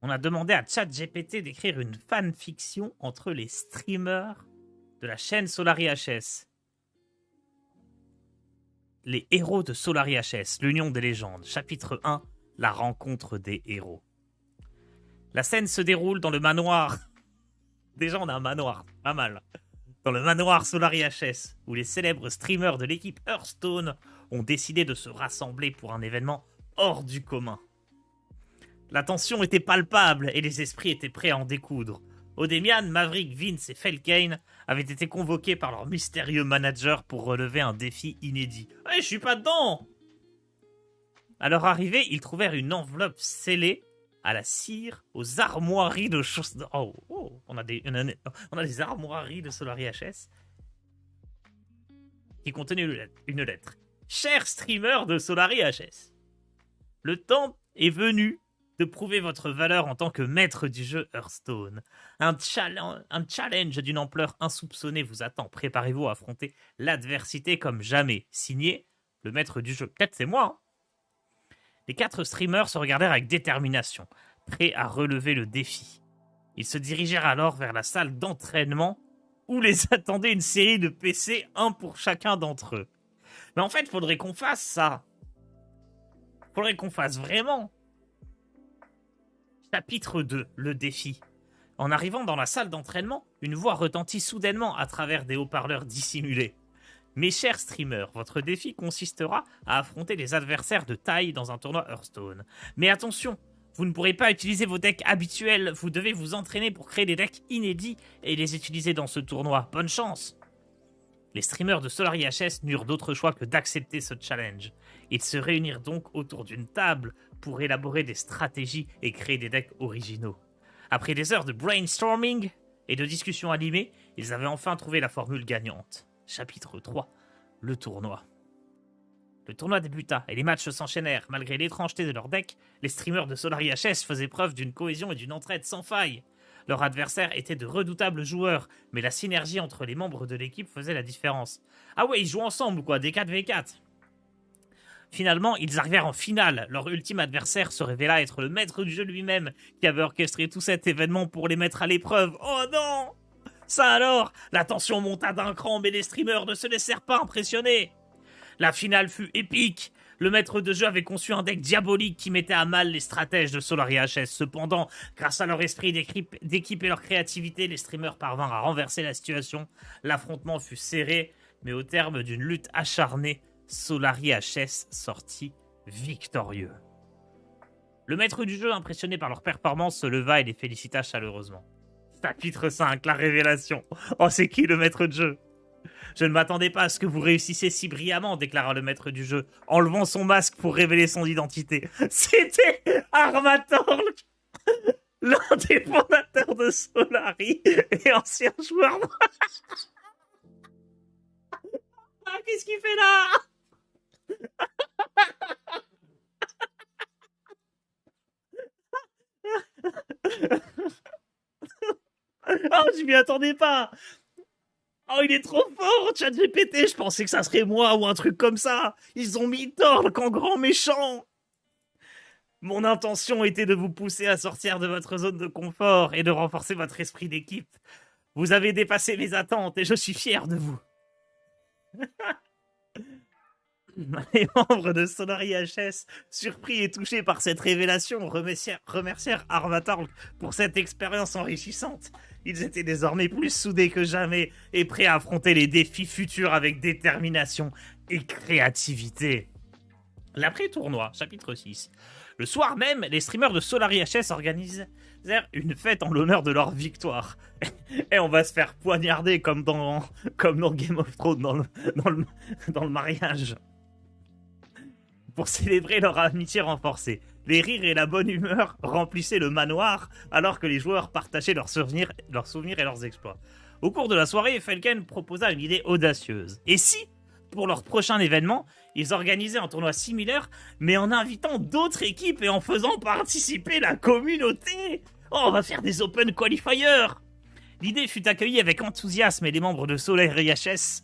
On a demandé à ChatGPT d'écrire une fanfiction entre les streamers de la chaîne Solari HS. Les héros de Solari HS, l'union des légendes. Chapitre 1, la rencontre des héros. La scène se déroule dans le manoir. Déjà, on a un manoir, pas mal. Dans le manoir Solari HS, où les célèbres streamers de l'équipe Hearthstone ont décidé de se rassembler pour un événement hors du commun. La tension était palpable et les esprits étaient prêts à en découdre. Odemian, Maverick, Vince et Felkane avaient été convoqués par leur mystérieux manager pour relever un défi inédit. « Ouais, je suis pas dedans !» À leur arrivée, ils trouvèrent une enveloppe scellée à la cire aux armoiries de choses... Oh, on a des armoiries de Solari HS qui contenaient une lettre. « Cher streamer de Solari HS, le temps est venu de prouver votre valeur en tant que maître du jeu Hearthstone. Un challenge d'une ampleur insoupçonnée vous attend. Préparez-vous à affronter l'adversité comme jamais. Signé, le maître du jeu. Peut-être c'est moi, hein. Les 4 streamers se regardèrent avec détermination, prêts à relever le défi. Ils se dirigèrent alors vers la salle d'entraînement où les attendait une série de PC, un pour chacun d'entre eux. Mais en fait, faudrait qu'on fasse ça. Faudrait qu'on fasse vraiment. Chapitre 2, le défi. En arrivant dans la salle d'entraînement, une voix retentit soudainement à travers des haut-parleurs dissimulés. Mes chers streamers, votre défi consistera à affronter les adversaires de taille dans un tournoi Hearthstone. Mais attention, vous ne pourrez pas utiliser vos decks habituels, vous devez vous entraîner pour créer des decks inédits et les utiliser dans ce tournoi. Bonne chance! Les streamers de Solari HS n'eurent d'autre choix que d'accepter ce challenge. Ils se réunirent donc autour d'une table pour élaborer des stratégies et créer des decks originaux. Après des heures de brainstorming et de discussions animées, ils avaient enfin trouvé la formule gagnante. Chapitre 3, le tournoi. Le tournoi débuta et les matchs s'enchaînèrent. Malgré l'étrangeté de leur deck, les streamers de Solari HS faisaient preuve d'une cohésion et d'une entraide sans faille. Leurs adversaires étaient de redoutables joueurs, mais la synergie entre les membres de l'équipe faisait la différence. Ah ouais, ils jouent ensemble quoi, des 4v4. Finalement, ils arrivèrent en finale. Leur ultime adversaire se révéla être le maître du jeu lui-même, qui avait orchestré tout cet événement pour les mettre à l'épreuve. Oh non! Ça alors! La tension monta d'un cran, mais les streamers ne se laissèrent pas impressionner. La finale fut épique. Le maître de jeu avait conçu un deck diabolique qui mettait à mal les stratèges de Solari HS. Cependant, grâce à leur esprit d'équipe et leur créativité, les streamers parvinrent à renverser la situation. L'affrontement fut serré, mais au terme d'une lutte acharnée, Solari HS sortit victorieux. Le maître du jeu, impressionné par leur performance, se leva et les félicita chaleureusement. Chapitre 5, la révélation. Oh, c'est qui le maître de jeu? Je ne m'attendais pas à ce que vous réussissiez si brillamment, déclara le maître du jeu, enlevant son masque pour révéler son identité. C'était Armatorl, l'un des fondateurs de Solari et ancien joueur. Ah, qu'est-ce qu'il fait là? Oh, je m'y attendais pas. Oh, il est trop fort, ChatGPT. Je pensais que ça serait moi ou un truc comme ça. Ils ont mis Torlk en grand méchant. Mon intention était de vous pousser à sortir de votre zone de confort et de renforcer votre esprit d'équipe. Vous avez dépassé mes attentes et je suis fier de vous. Les membres de Solari HS, surpris et touchés par cette révélation, remercièrent Armatorl pour cette expérience enrichissante. Ils étaient désormais plus soudés que jamais et prêts à affronter les défis futurs avec détermination et créativité. L'après-tournoi, chapitre 6. Le soir même, les streamers de Solari HS organisèrent une fête en l'honneur de leur victoire. Et on va se faire poignarder comme dans Game of Thrones, dans le mariage. Pour célébrer leur amitié renforcée. Les rires et la bonne humeur remplissaient le manoir alors que les joueurs partageaient leurs souvenirs et leurs exploits. Au cours de la soirée, Felkane proposa une idée audacieuse. Et si, pour leur prochain événement, ils organisaient un tournoi similaire, mais en invitant d'autres équipes et en faisant participer la communauté? Oh, on va faire des Open Qualifiers! L'idée fut accueillie avec enthousiasme et les membres de Solari HS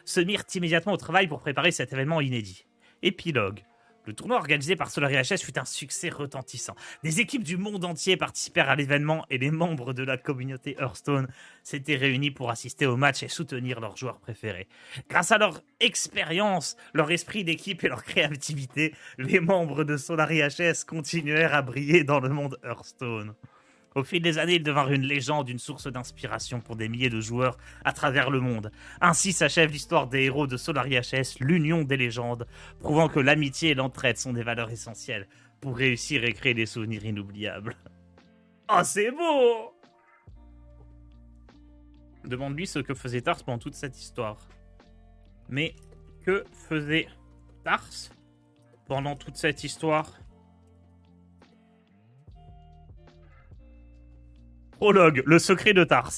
se mirent immédiatement au travail pour préparer cet événement inédit. Épilogue. Le tournoi organisé par Solari HS fut un succès retentissant. Des équipes du monde entier participèrent à l'événement et les membres de la communauté Hearthstone s'étaient réunis pour assister au match et soutenir leurs joueurs préférés. Grâce à leur expérience, leur esprit d'équipe et leur créativité, les membres de Solari HS continuèrent à briller dans le monde Hearthstone. Au fil des années, ils devinrent une légende, une source d'inspiration pour des milliers de joueurs à travers le monde. Ainsi s'achève l'histoire des héros de Solari HS, l'union des légendes, prouvant que l'amitié et l'entraide sont des valeurs essentielles pour réussir et créer des souvenirs inoubliables. Oh, c'est beau! Demande-lui ce que faisait Tars pendant toute cette histoire. Mais que faisait Tars pendant toute cette histoire? Prologue, le secret de Tars.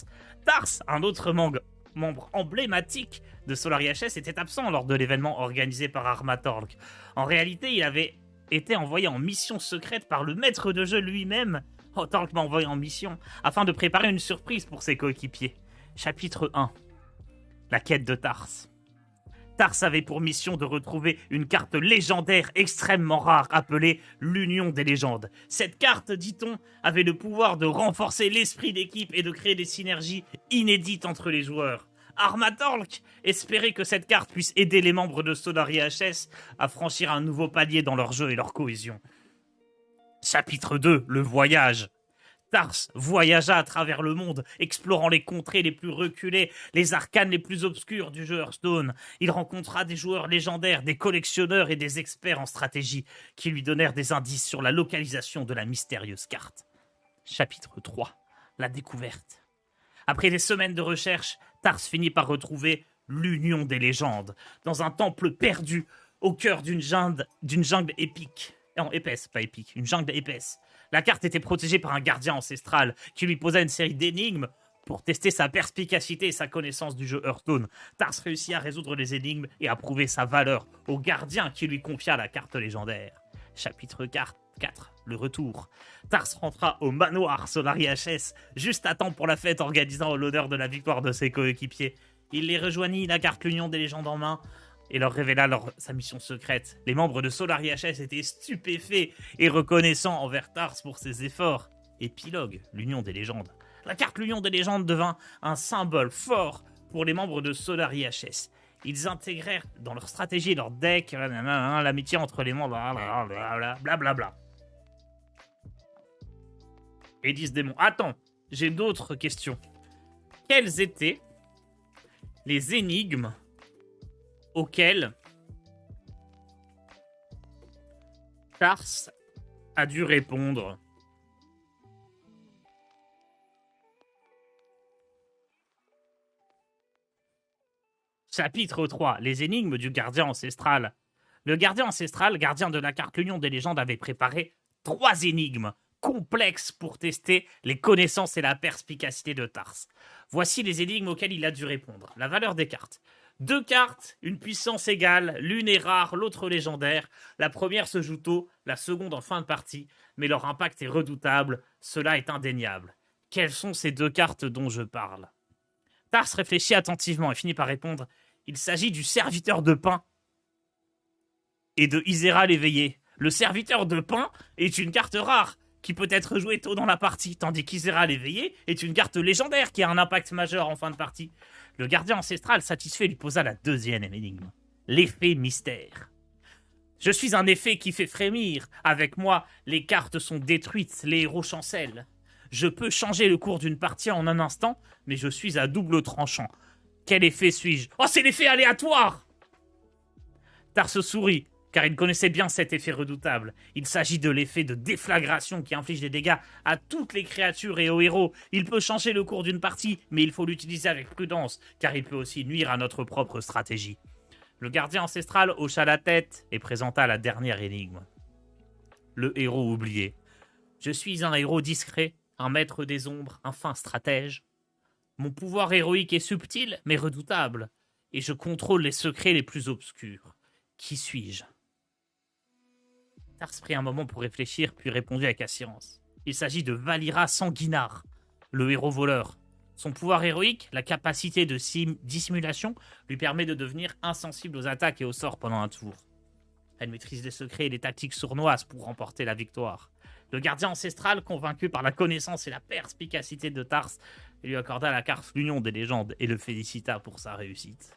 Tars, un autre membre emblématique de Solari HS, était absent lors de l'événement organisé par Armatorlk. En réalité, il avait été envoyé en mission secrète par le maître de jeu lui-même. Oh, Torlk m'a envoyé en mission afin de préparer une surprise pour ses coéquipiers. Chapitre 1. La quête de Tars. Tars avait pour mission de retrouver une carte légendaire extrêmement rare appelée l'Union des légendes. Cette carte, dit-on, avait le pouvoir de renforcer l'esprit d'équipe et de créer des synergies inédites entre les joueurs. Armatorlk espérait que cette carte puisse aider les membres de Solari HS à franchir un nouveau palier dans leur jeu et leur cohésion. Chapitre 2. Le voyage. Tars voyagea à travers le monde, explorant les contrées les plus reculées, les arcanes les plus obscures du jeu Hearthstone. Il rencontra des joueurs légendaires, des collectionneurs et des experts en stratégie qui lui donnèrent des indices sur la localisation de la mystérieuse carte. Chapitre 3. La découverte. Après des semaines de recherche, Tars finit par retrouver l'Union des légendes, dans un temple perdu au cœur d'une jungle épique. Non, épaisse, pas épique, une jungle épaisse. La carte était protégée par un gardien ancestral qui lui posa une série d'énigmes pour tester sa perspicacité et sa connaissance du jeu Hearthstone. Tars réussit à résoudre les énigmes et à prouver sa valeur au gardien qui lui confia la carte légendaire. Chapitre 4. Le retour. Tars rentra au manoir Solari HS juste à temps pour la fête organisant en l'honneur de la victoire de ses coéquipiers. Il les rejoignit, la carte l'Union des légendes en main, et leur révéla sa mission secrète. Les membres de Solari HS étaient stupéfaits et reconnaissants envers Tars pour ses efforts. Épilogue, l'Union des légendes. La carte l'Union des légendes devint un symbole fort pour les membres de Solari HS. Ils intégrèrent dans leur stratégie et leur deck l'amitié entre les membres, blablabla. Edis Démon. Attends, j'ai d'autres questions. Quelles étaient les énigmes auxquelles Tars a dû répondre? Chapitre 3. Les énigmes du gardien ancestral. Le gardien ancestral, gardien de la carte l'Union des légendes, avait préparé 3 énigmes complexes pour tester les connaissances et la perspicacité de Tars. Voici les énigmes auxquelles il a dû répondre. La valeur des cartes. 2 cartes, une puissance égale, l'une est rare, l'autre légendaire. La première se joue tôt, la seconde en fin de partie, mais leur impact est redoutable, cela est indéniable. Quelles sont ces 2 cartes dont je parle? Tars réfléchit attentivement et finit par répondre. Il s'agit du serviteur de pain et de Isera l'éveillé. Le serviteur de pain est une carte rare qui peut être jouée tôt dans la partie, tandis qu'Isera l'éveillé est une carte légendaire qui a un impact majeur en fin de partie. Le gardien ancestral, satisfait, lui posa la 2e énigme. L'effet mystère. Je suis un effet qui fait frémir. Avec moi, les cartes sont détruites, les héros chancellent. Je peux changer le cours d'une partie en un instant, mais je suis à double tranchant. Quel effet suis-je? Oh, c'est l'effet aléatoire! Tars sourit, car il connaissait bien cet effet redoutable. Il s'agit de l'effet de déflagration qui inflige des dégâts à toutes les créatures et aux héros. Il peut changer le cours d'une partie, mais il faut l'utiliser avec prudence, car il peut aussi nuire à notre propre stratégie. Le gardien ancestral hocha la tête et présenta la dernière énigme. Le héros oublié. Je suis un héros discret, un maître des ombres, un fin stratège. Mon pouvoir héroïque est subtil, mais redoutable, et je contrôle les secrets les plus obscurs. Qui suis-je? Tars prit un moment pour réfléchir, puis répondit avec assurance. Il s'agit de Valira Sanguinar, le héros voleur. Son pouvoir héroïque, la capacité de dissimulation, lui permet de devenir insensible aux attaques et aux sorts pendant un tour. Elle maîtrise les secrets et les tactiques sournoises pour remporter la victoire. Le gardien ancestral, convaincu par la connaissance et la perspicacité de Tars, lui accorda la carte l'union des légendes et le félicita pour sa réussite.